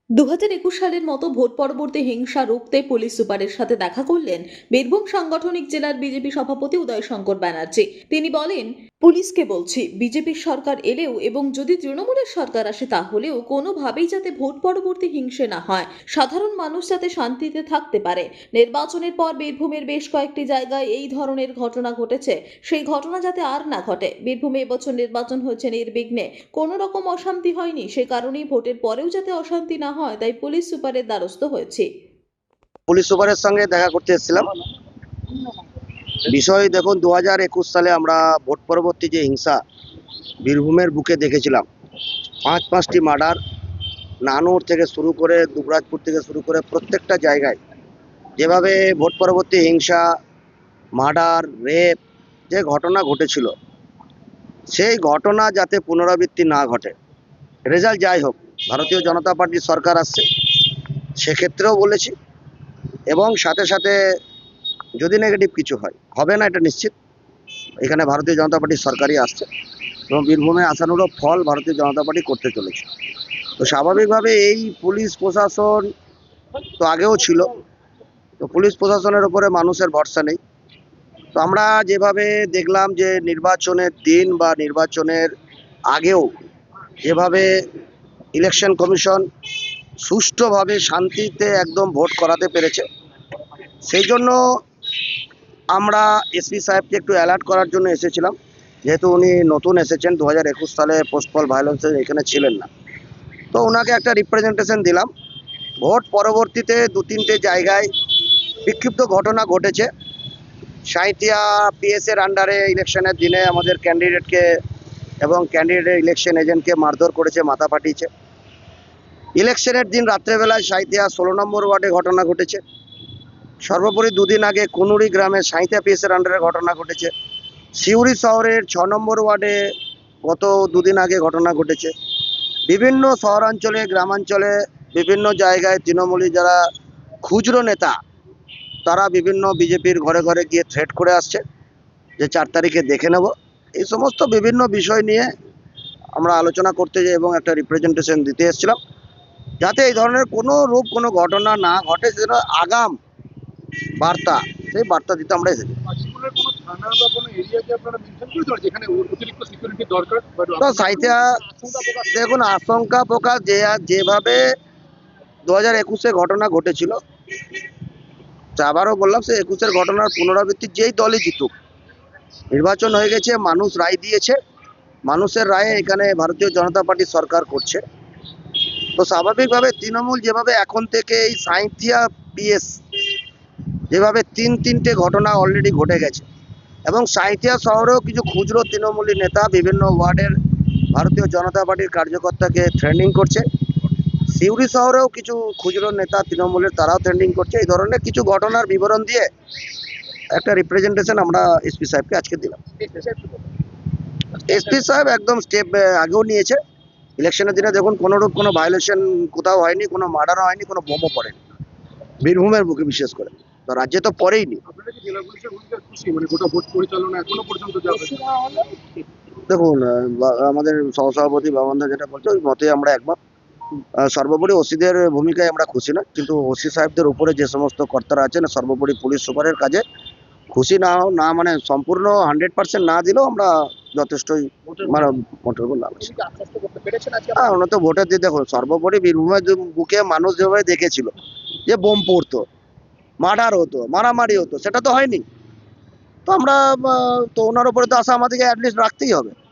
2021 সালের মতো ভোট পরবর্তী হিংসা রুখতে পুলিশ সুপারের সাথে দেখা করলেন বীরভূম সাংগঠনিক জেলার বিজেপি সভাপতি উদয় শঙ্কর ব্যানার্জি। তিনি বলেন, পুলিশকে বলছি, বিজেপির সরকার এলেও এবং যদি তৃণমূলের সরকার আসে তাহলেও কোনোভাবেই যাতে ভোট পরবর্তী হিংসে না হয়, সাধারণ মানুষ যাতে শান্তিতে থাকতে পারে। নির্বাচনের পর বীরভূমের বেশ কয়েকটি জায়গায় এই ধরনের ঘটনা ঘটেছে, সেই ঘটনা যাতে আর না ঘটে। বীরভূমে এবছর নির্বাচন হয়েছে নির্বিঘ্নে, কোনো রকম অশান্তি হয়নি, সে কারণেই ভোটের পরেও যাতে অশান্তি না হয় তাই পুলিশ সুপারের দ্বারস্থ হয়েছে। পুলিশ সুপারের সঙ্গে দেখা করতে এসেছিলাম। বিষয় দেখুন, 2021 সালে আমরা ভোট পরবর্তী যে হিংসা বীরভূমের বুকে দেখেছিলাম, পাঁচটি মার্ডার, নানুর থেকে শুরু করে দুবরাজপুর থেকে শুরু করে প্রত্যেকটা জায়গায় যেভাবে ভোট পরবর্তী হিংসা, মার্ডার, রেপ যে ঘটনা ঘটেছিল, সেই ঘটনা যাতে পুনরাবৃত্তি না ঘটে। রেজাল্ট যাই হোক, ভারতীয় জনতা পার্টির সরকার আসছে, সেক্ষেত্রেও বলেছি, এবং সাথে সাথে যদি নেগেটিভ কিছু হয়, হবে না এটা নিশ্চিত, এখানে ভারতীয় জনতা পার্টির সরকারই আসছে এবং বীরভূমে আসানোরও ফল ভারতীয় জনতা পার্টি করতে চলেছে। তো স্বাভাবিকভাবে এই পুলিশ প্রশাসন তো আগেও ছিল, তো পুলিশ প্রশাসনের উপরে মানুষের ভরসা নেই। তো আমরা যেভাবে দেখলাম যে নির্বাচনের দিন বা নির্বাচনের আগেও যেভাবে ইলেকশন কমিশন সুষ্ঠুভাবে শান্তিতে একদম ভোট করাতে পেরেছে, সেই জন্য আমরা এসপি সাহেবকে একটু অ্যালার্ট করার জন্য এসেছিলাম। যেহেতু উনি নতুন এসেছেন, 2021 সালে পোস্টপল ভায়োলেন্সে এখানে ছিলেন না, তো ওনাকে একটা রিপ্রেজেন্টেশন দিলাম। ভোট পরবর্তীতে 2-3টে জায়গায় বিক্ষিপ্ত ঘটনা ঘটেছে। সাঁইথিয়া পিএসের আন্ডারে ইলেকশনের দিনে আমাদের ক্যান্ডিডেটকে এবং ক্যান্ডিডেটের ইলেকশন এজেন্টকে মারধর করেছে, মাথা ফাটিয়েছে। ইলেকশনের দিন রাত্রেবেলায় সাঁইথিয়া 16 নম্বর ওয়ার্ডে ঘটনা ঘটেছে। সর্বোপরি 2 দিন আগে কুনুরি গ্রামে সাঁইথিয়া পিএসের আন্ডারে ঘটনা ঘটেছে। সিউড়ি শহরের 6 নম্বর ওয়ার্ডে গত 2 দিন আগে ঘটনা ঘটেছে। বিভিন্ন শহরাঞ্চলে, গ্রামাঞ্চলে, বিভিন্ন জায়গায় তৃণমূলী যারা খুচরো নেতা, তারা বিভিন্ন বিজেপির ঘরে ঘরে গিয়ে থ্রেট করে আসছে যে 4 তারিখে দেখে নেব। এই সমস্ত বিভিন্ন বিষয় নিয়ে আমরা আলোচনা করতে যাই এবং একটা রিপ্রেজেন্টেশন দিতে এসেছিলাম, যাতে এই ধরনের কোনো ঘটনা না ঘটে, সেটা আগাম বার্তা, সেই বার্তা দিতে আমরা এসেছি। তো সাঁইথিয়া দেখুন, আশঙ্কা প্রকাশ যেভাবে 2021-এ ঘটনা ঘটেছিল, আবারও বললাম, সে 21-এর ঘটনার পুনরাবৃত্তি যেই দলই জিতুক, নির্বাচন হয়ে গেছে, মানুষ রায় দিয়েছে, মানুষের রায়ে এখানে ভারতীয় জনতা পার্টি সরকার করছে। তো স্বাভাবিকভাবে তৃণমূল যেভাবে এখন থেকে এই সাঁইথিয়া পিএস যেভাবে 3টে ঘটনা অলরেডি ঘটে গেছে, এবং সাঁইথিয়া শহরেও কিছু খুচরো তৃণমূলী নেতা বিভিন্ন ওয়ার্ডের ভারতীয় জনতা পার্টির কার্যকর্তাকে ট্রেনিং করছে। সিউড়ি শহরেও কিছু খুচরো নেতা তৃণমূলের, তারাও ট্রেন্ডিং করছে। এই ধরনের কিছু ঘটনার বিবরণ দিয়ে একটা রিপ্রেজেন্টেশন আমরা এসপি সাহেবকে আজকে দিলাম। এসপি সাহেব একদম স্টেপ আগেও নিয়েছে। ইলেকশনের দিনে দেখুন, কোনো ভায়োলেশন কোথাও হয়নি, কোনো মার্ডার হয়নি, কোনো বোমও পড়েনি বীরভূমের বুকে, বিশেষ করে তো রাজ্যে তো পরেইনি। দেখুন, আমাদের সহসভাপতি বাবনদা যেটা বলছে, ওই মতে আমরা একমত। সর্বোপরি ওসিদের ভূমিকায় আমরা খুশি না, কিন্তু ওসি সাহেবদের উপরে যে সমস্ত কর্তারা আছেন, সর্বোপরি পুলিশ সুপারের কাজে খুশি না মানে সম্পূর্ণ 100% না দিলেও আমরা যথেষ্টই মানে মোটের উপর লাভ আছে। হ্যাঁ, ওনার তো ভোটের দিয়ে দেখুন, সর্বোপরি বীরভূমের বুকে মানুষ যেভাবে দেখেছিল যে বোম পড়তো, মার্ডার হতো, মারামারি হতো, সেটা তো হয়নি। তো আমরা তো ওনার উপরে তো আশা আমাদেরকে অ্যাটলিস্ট রাখতেই হবে।